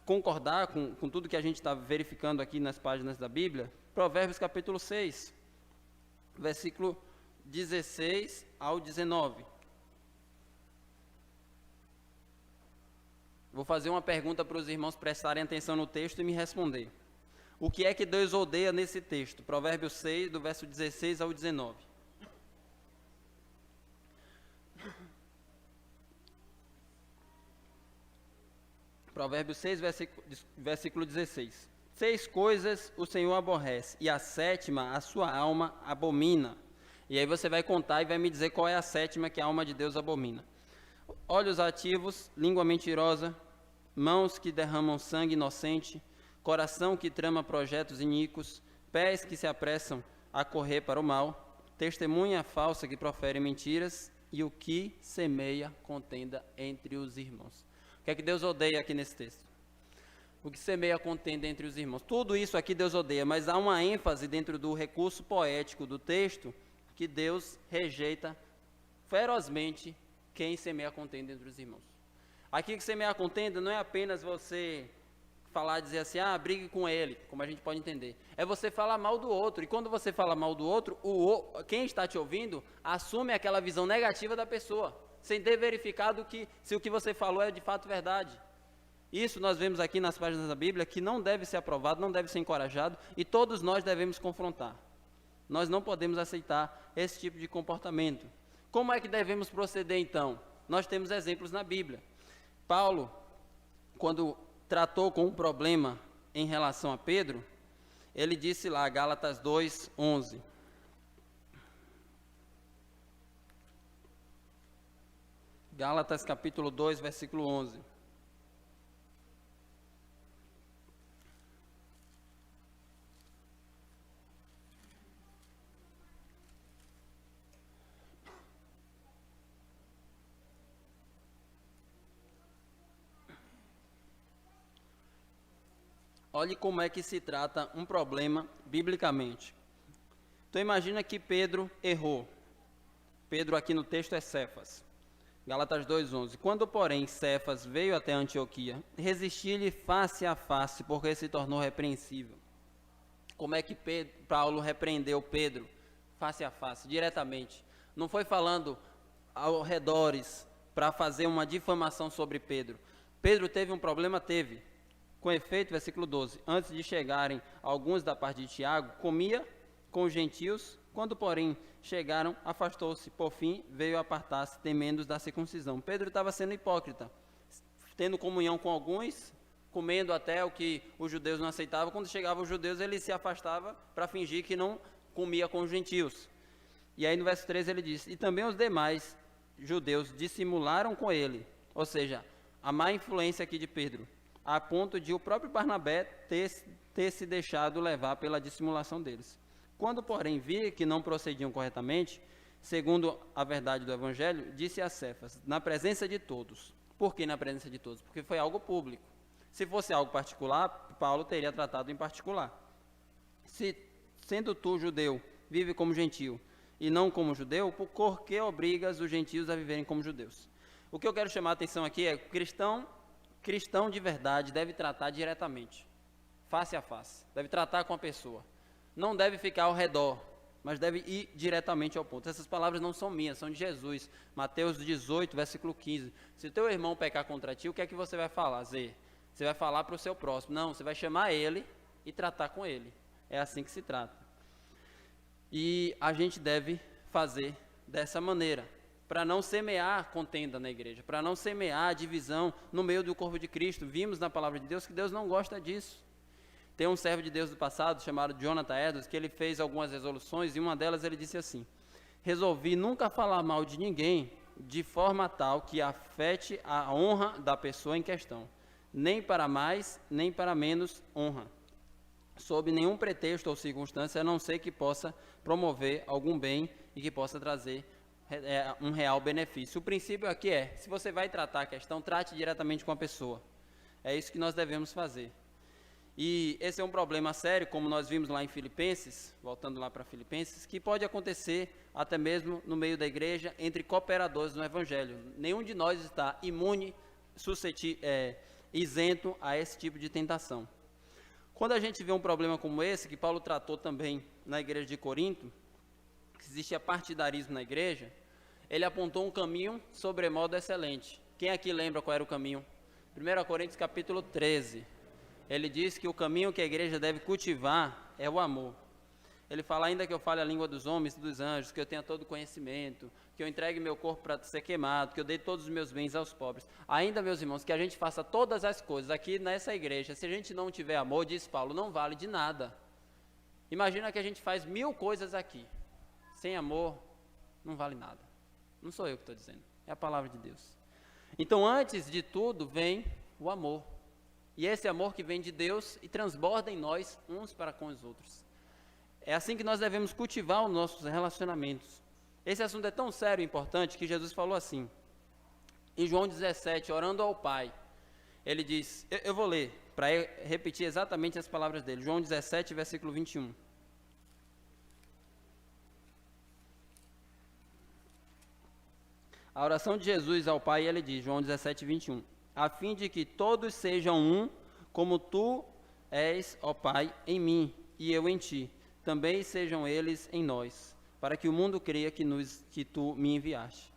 concordar com tudo que a gente está verificando aqui nas páginas da Bíblia. Provérbios capítulo 6, versículo 16 ao 19. Vou fazer uma pergunta para os irmãos prestarem atenção no texto e me responder. O que é que Deus odeia nesse texto? Provérbios 6, do verso 16 ao 19. Provérbios 6, versículo 16. 6 coisas o Senhor aborrece, e a 7ª a sua alma abomina. E aí você vai contar e vai me dizer qual é a 7ª que a alma de Deus abomina. Olhos ativos, língua mentirosa, mãos que derramam sangue inocente, coração que trama projetos iníquos, pés que se apressam a correr para o mal, testemunha falsa que profere mentiras e o que semeia contenda entre os irmãos. O que é que Deus odeia aqui nesse texto? O que semeia contenda entre os irmãos. Tudo isso aqui Deus odeia, mas há uma ênfase dentro do recurso poético do texto que Deus rejeita ferozmente quem semeia contenda entre os irmãos. Aqui que semeia contenda não é apenas você falar, dizer assim, brigue com ele, como a gente pode entender. É você falar mal do outro, e quando você fala mal do outro, quem está te ouvindo assume aquela visão negativa da pessoa, sem ter verificado se o que você falou é de fato verdade. Isso nós vemos aqui nas páginas da Bíblia, que não deve ser aprovado, não deve ser encorajado, e todos nós devemos confrontar. Nós não podemos aceitar esse tipo de comportamento. Como é que devemos proceder então? Nós temos exemplos na Bíblia. Paulo, quando tratou com um problema em relação a Pedro, ele disse lá, Gálatas 2, 11. Gálatas capítulo 2, versículo 11. Olhe como é que se trata um problema biblicamente. Então imagina que Pedro errou. Pedro aqui no texto é Cefas. Gálatas 2:11. Quando, porém, Cefas veio até Antioquia, resisti-lhe face a face, porque se tornou repreensível. Como é que Paulo repreendeu Pedro? Face a face, diretamente. Não foi falando ao redores para fazer uma difamação sobre Pedro. Pedro teve um problema? Teve. Com efeito, versículo 12, antes de chegarem alguns da parte de Tiago, comia com os gentios, quando, porém, chegaram, afastou-se, por fim, veio apartar-se, temendo da circuncisão. Pedro estava sendo hipócrita, tendo comunhão com alguns, comendo até o que os judeus não aceitavam. Quando chegavam os judeus, ele se afastava para fingir que não comia com os gentios. E aí no verso 13 ele diz: e também os demais judeus dissimularam com ele, ou seja, a má influência aqui de Pedro, a ponto de o próprio Barnabé ter se deixado levar pela dissimulação deles. Quando, porém, vi que não procediam corretamente, segundo a verdade do Evangelho, disse a Cefas, na presença de todos. Por que na presença de todos? Porque foi algo público. Se fosse algo particular, Paulo teria tratado em particular. Se, sendo tu judeu, vive como gentio, e não como judeu, por que obrigas os gentios a viverem como judeus? O que eu quero chamar a atenção aqui é que cristão de verdade deve tratar diretamente, face a face, deve tratar com a pessoa. Não deve ficar ao redor, mas deve ir diretamente ao ponto. Essas palavras não são minhas, são de Jesus. Mateus 18, versículo 15. Se teu irmão pecar contra ti, o que é que você vai falar, Zé? Você vai falar para o seu próximo. Não, você vai chamar ele e tratar com ele. É assim que se trata. E a gente deve fazer dessa maneira, para não semear contenda na igreja, para não semear divisão no meio do corpo de Cristo. Vimos na palavra de Deus que Deus não gosta disso. Tem um servo de Deus do passado, chamado Jonathan Edwards, que ele fez algumas resoluções, e uma delas ele disse assim: resolvi nunca falar mal de ninguém de forma tal que afete a honra da pessoa em questão, nem para mais, nem para menos honra, sob nenhum pretexto ou circunstância, a não ser que possa promover algum bem e que possa trazer um real benefício. O princípio aqui é, se você vai tratar a questão, trate diretamente com a pessoa. É isso que nós devemos fazer. E esse é um problema sério, como nós vimos lá em Filipenses, voltando lá para Filipenses, que pode acontecer até mesmo no meio da igreja, entre cooperadores no Evangelho. Nenhum de nós está imune, isento a esse tipo de tentação. Quando a gente vê um problema como esse, que Paulo tratou também na igreja de Corinto, que existia partidarismo na igreja, ele apontou um caminho sobremodo excelente. Quem aqui lembra qual era o caminho? 1 Coríntios capítulo 13. Ele diz que o caminho que a igreja deve cultivar é o amor. Ele fala: ainda que eu fale a língua dos homens e dos anjos, que eu tenha todo conhecimento, que eu entregue meu corpo para ser queimado, que eu dê todos os meus bens aos pobres. Ainda, meus irmãos, que a gente faça todas as coisas aqui nessa igreja, se a gente não tiver amor, diz Paulo, não vale de nada. Imagina que a gente faz 1000 coisas aqui. Sem amor, não vale nada. Não sou eu que estou dizendo, é a palavra de Deus. Então, antes de tudo, vem o amor. E esse amor que vem de Deus e transborda em nós uns para com os outros. É assim que nós devemos cultivar os nossos relacionamentos. Esse assunto é tão sério e importante que Jesus falou assim, em João 17, orando ao Pai. Ele diz, eu vou ler, para repetir exatamente as palavras dele. João 17, versículo 21. A oração de Jesus ao Pai, ele diz, João 17, 21. A fim de que todos sejam um, como tu és, ó Pai, em mim, e eu em ti. Também sejam eles em nós, para que o mundo creia que tu me enviaste.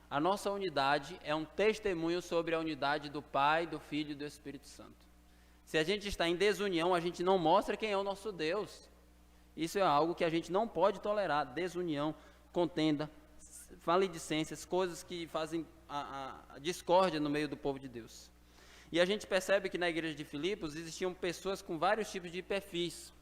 A nossa unidade é um testemunho sobre a unidade do Pai, do Filho e do Espírito Santo. Se a gente está em desunião, a gente não mostra quem é o nosso Deus. Isso é algo que a gente não pode tolerar, desunião, contenda, maledicências, coisas que fazem a discórdia no meio do povo de Deus. E a gente percebe que na igreja de Filipos existiam pessoas com vários tipos de perfis.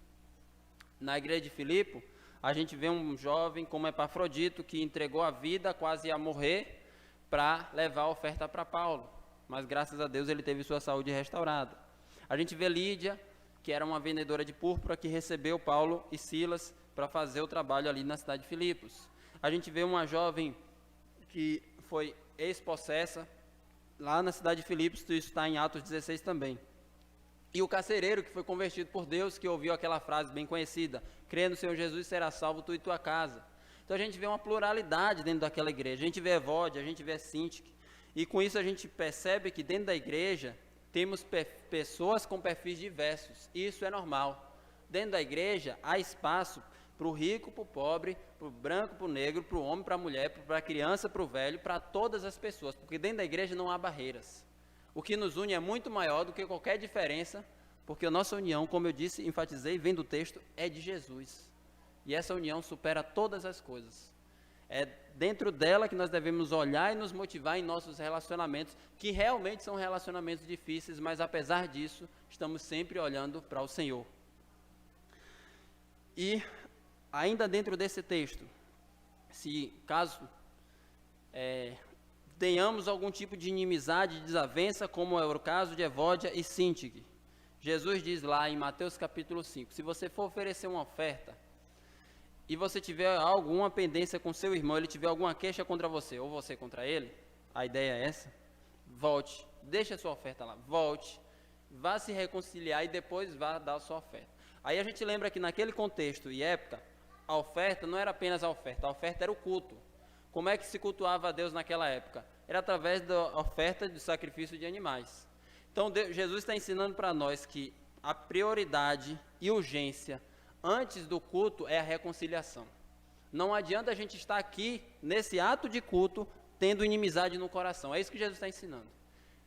Na igreja de Filipo, a gente vê um jovem como Epafrodito que entregou a vida quase a morrer para levar a oferta para Paulo. Mas graças a Deus ele teve sua saúde restaurada. A gente vê Lídia, que era uma vendedora de púrpura que recebeu Paulo e Silas para fazer o trabalho ali na cidade de Filipos. A gente vê uma jovem que foi ex-possessa lá na cidade de Filipos, isso está em Atos 16 também. E o carcereiro que foi convertido por Deus, que ouviu aquela frase bem conhecida, crê no Senhor Jesus, será salvo tu e tua casa. Então a gente vê uma pluralidade dentro daquela igreja, a gente vê Evode, a gente vê Sintique, e com isso a gente percebe que dentro da igreja temos pessoas com perfis diversos, e isso é normal. Dentro da igreja há espaço para o rico, para o pobre, para o branco, para o negro, para o homem, para a mulher, para a criança, para o velho, para todas as pessoas, porque dentro da igreja não há barreiras. O que nos une é muito maior do que qualquer diferença, porque a nossa união, como eu disse, enfatizei, vem do texto, é de Jesus. E essa união supera todas as coisas. É dentro dela que nós devemos olhar e nos motivar em nossos relacionamentos, que realmente são relacionamentos difíceis, mas apesar disso, estamos sempre olhando para o Senhor. E ainda dentro desse texto, se caso tenhamos algum tipo de inimizade, de desavença, como é o caso de Evódia e Síntique. Jesus diz lá em Mateus capítulo 5, se você for oferecer uma oferta e você tiver alguma pendência com seu irmão, ele tiver alguma queixa contra você, ou você contra ele, a ideia é essa, volte, deixe a sua oferta lá, volte, vá se reconciliar e depois vá dar a sua oferta. Aí a gente lembra que naquele contexto e época, a oferta não era apenas a oferta era o culto. Como é que se cultuava a Deus naquela época? Era através da oferta de sacrifício de animais. Então Jesus está ensinando para nós que a prioridade e urgência antes do culto é a reconciliação. Não adianta a gente estar aqui, nesse ato de culto, tendo inimizade no coração. É isso que Jesus está ensinando.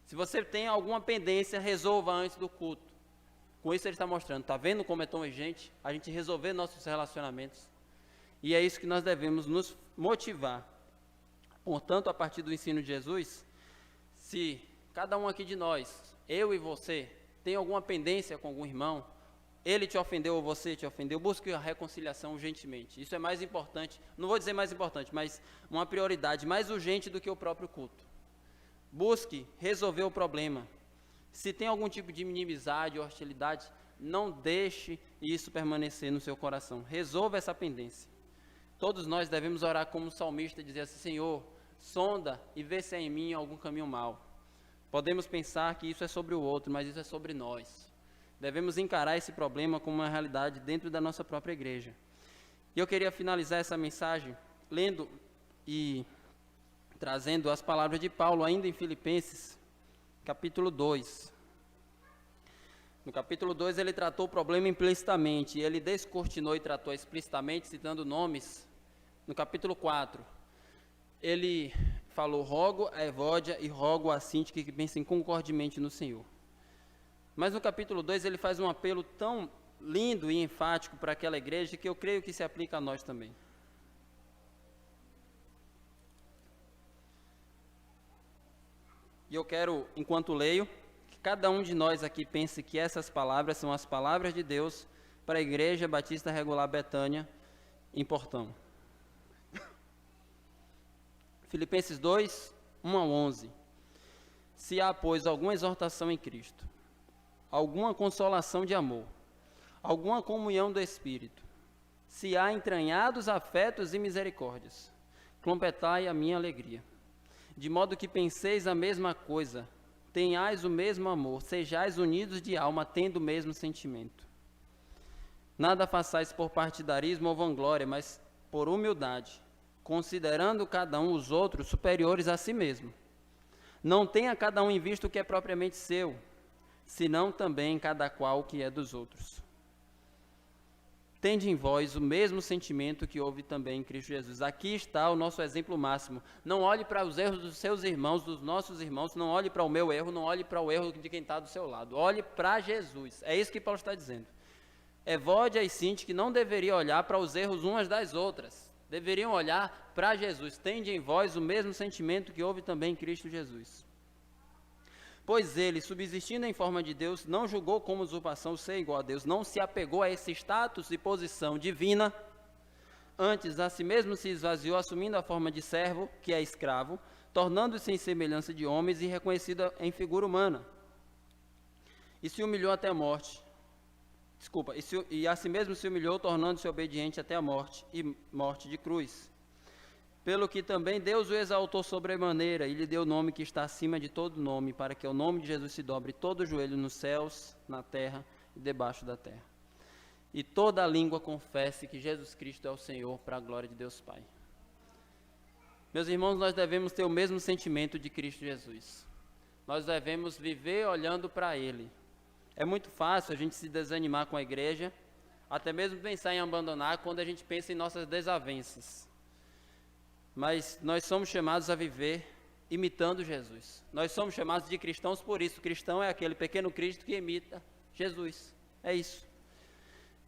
Se você tem alguma pendência, resolva antes do culto. Com isso ele está mostrando, está vendo como é tão urgente a gente resolver nossos relacionamentos? E é isso que nós devemos nos motivar. Portanto, a partir do ensino de Jesus, se cada um aqui de nós, eu e você, tem alguma pendência com algum irmão, ele te ofendeu ou você te ofendeu, busque a reconciliação urgentemente. Isso é mais importante, não vou dizer mais importante, mas uma prioridade mais urgente do que o próprio culto. Busque resolver o problema. Se tem algum tipo de inimizade ou hostilidade, não deixe isso permanecer no seu coração. Resolva essa pendência. Todos nós devemos orar como o salmista, dizer assim, Senhor, sonda e vê se há em mim algum caminho mau. Podemos pensar que isso é sobre o outro, mas isso é sobre nós. Devemos encarar esse problema como uma realidade dentro da nossa própria igreja. E eu queria finalizar essa mensagem lendo e trazendo as palavras de Paulo, ainda em Filipenses, capítulo 2. No capítulo 2 ele tratou o problema implicitamente, e ele descortinou e tratou explicitamente, citando nomes. No capítulo 4, ele falou, rogo a Evódia e rogo a Síntique que pensem concordemente no Senhor. Mas no capítulo 2 ele faz um apelo tão lindo e enfático para aquela igreja que eu creio que se aplica a nós também. E eu quero, enquanto leio, que cada um de nós aqui pense que essas palavras são as palavras de Deus para a Igreja Batista Regular Betânia em Portão. Filipenses 2, 1 a 11. Se há, pois, alguma exortação em Cristo, alguma consolação de amor, alguma comunhão do Espírito, se há entranhados afetos e misericórdias, completai a minha alegria. De modo que penseis a mesma coisa, tenhais o mesmo amor, sejais unidos de alma, tendo o mesmo sentimento. Nada façais por partidarismo ou vanglória, mas por humildade, considerando cada um os outros superiores a si mesmo. Não tenha cada um em vista o que é propriamente seu, senão também cada qual o que é dos outros. Tende em vós o mesmo sentimento que houve também em Cristo Jesus. Aqui está o nosso exemplo máximo. Não olhe para os erros dos seus irmãos, dos nossos irmãos, não olhe para o meu erro, não olhe para o erro de quem está do seu lado. Olhe para Jesus. É isso que Paulo está dizendo. Evódia e Síntique não deveriam olhar para os erros umas das outras. Deveriam olhar para Jesus. Tende em vós o mesmo sentimento que houve também em Cristo Jesus. Pois ele, subsistindo em forma de Deus, não julgou como usurpação ser igual a Deus, não se apegou a esse status e posição divina, antes a si mesmo se esvaziou, assumindo a forma de servo, que é escravo, tornando-se em semelhança de homens e reconhecido em figura humana. E se humilhou até a morte. E a si mesmo se humilhou, tornando-se obediente até a morte, e morte de cruz. Pelo que também Deus o exaltou sobremaneira e lhe deu o nome que está acima de todo nome, para que o nome de Jesus se dobre todo o joelho nos céus, na terra e debaixo da terra. E toda a língua confesse que Jesus Cristo é o Senhor, para a glória de Deus Pai. Meus irmãos, nós devemos ter o mesmo sentimento de Cristo Jesus. Nós devemos viver olhando para Ele. É muito fácil a gente se desanimar com a igreja, até mesmo pensar em abandonar quando a gente pensa em nossas desavenças. Mas nós somos chamados a viver imitando Jesus. Nós somos chamados de cristãos por isso. Cristão é aquele pequeno Cristo que imita Jesus. É isso.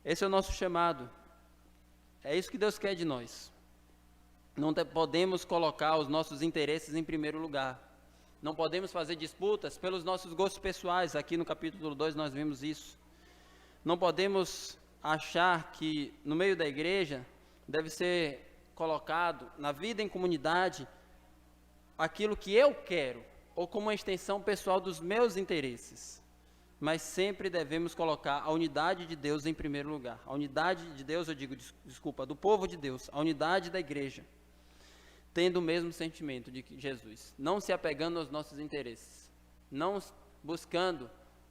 Esse é o nosso chamado. É isso que Deus quer de nós. Não podemos colocar os nossos interesses em primeiro lugar. Não podemos fazer disputas pelos nossos gostos pessoais. Aqui no capítulo 2 nós vimos isso. Não podemos achar que no meio da igreja deve ser colocado na vida em comunidade aquilo que eu quero, ou como uma extensão pessoal dos meus interesses. Mas sempre devemos colocar a unidade de Deus em primeiro lugar. A unidade de Deus, eu digo, desculpa, do povo de Deus, a unidade da igreja, tendo o mesmo sentimento de Jesus, não se apegando aos nossos interesses, não buscando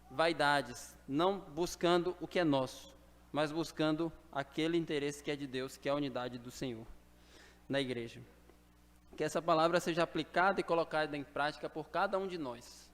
vaidades, não buscando o que é nosso, mas buscando aquele interesse que é de Deus, que é a unidade do Senhor na igreja. Que essa palavra seja aplicada e colocada em prática por cada um de nós.